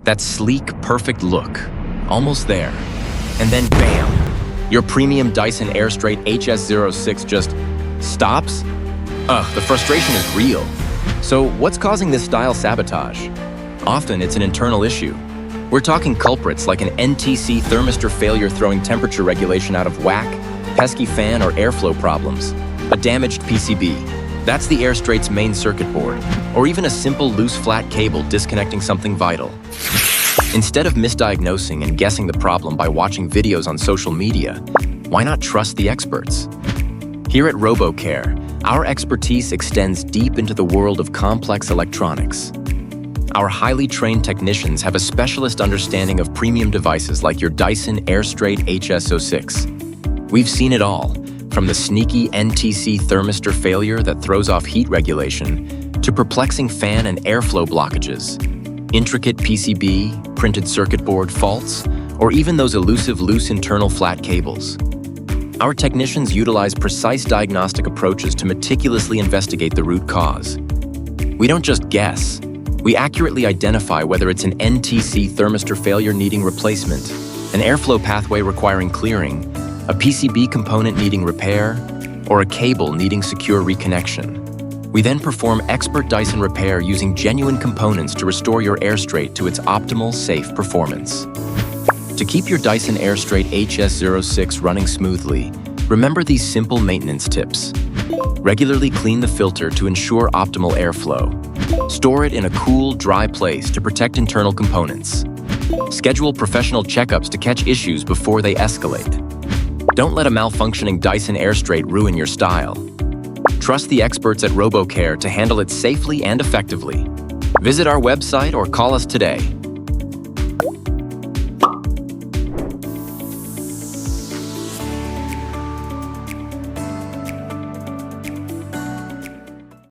That sleek, perfect look. Almost there. And then bam! Your premium Dyson Airstrait HS06 just stops? Ugh, the frustration is real. So what's causing this style sabotage? Often it's an internal issue. We're talking culprits like an NTC thermistor failure throwing temperature regulation out of whack, pesky fan or airflow problems, a damaged PCB. That's the Airstrait's main circuit board, or even a simple loose flat cable disconnecting something vital. Instead of misdiagnosing and guessing the problem by watching videos on social media, why not trust the experts? Here at RoboCare, our expertise extends deep into the world of complex electronics. Our highly trained technicians have a specialist understanding of premium devices like your Dyson Airstrait HS06. We've seen it all, from the sneaky NTC thermistor failure that throws off heat regulation to perplexing fan and airflow blockages, intricate PCB, printed circuit board faults, or even those elusive loose internal flat cables. Our technicians utilize precise diagnostic approaches to meticulously investigate the root cause. We don't just guess. We accurately identify whether it's an NTC thermistor failure needing replacement, an airflow pathway requiring clearing, a PCB component needing repair, or a cable needing secure reconnection. We then perform expert Dyson repair using genuine components to restore your Airstrait to its optimal, safe performance. To keep your Dyson Airstrait HS06 running smoothly, remember these simple maintenance tips. Regularly clean the filter to ensure optimal airflow. Store it in a cool, dry place to protect internal components. Schedule professional checkups to catch issues before they escalate. Don't let a malfunctioning Dyson Airstrait ruin your style. Trust the experts at RoboCare to handle it safely and effectively. Visit our website or call us today.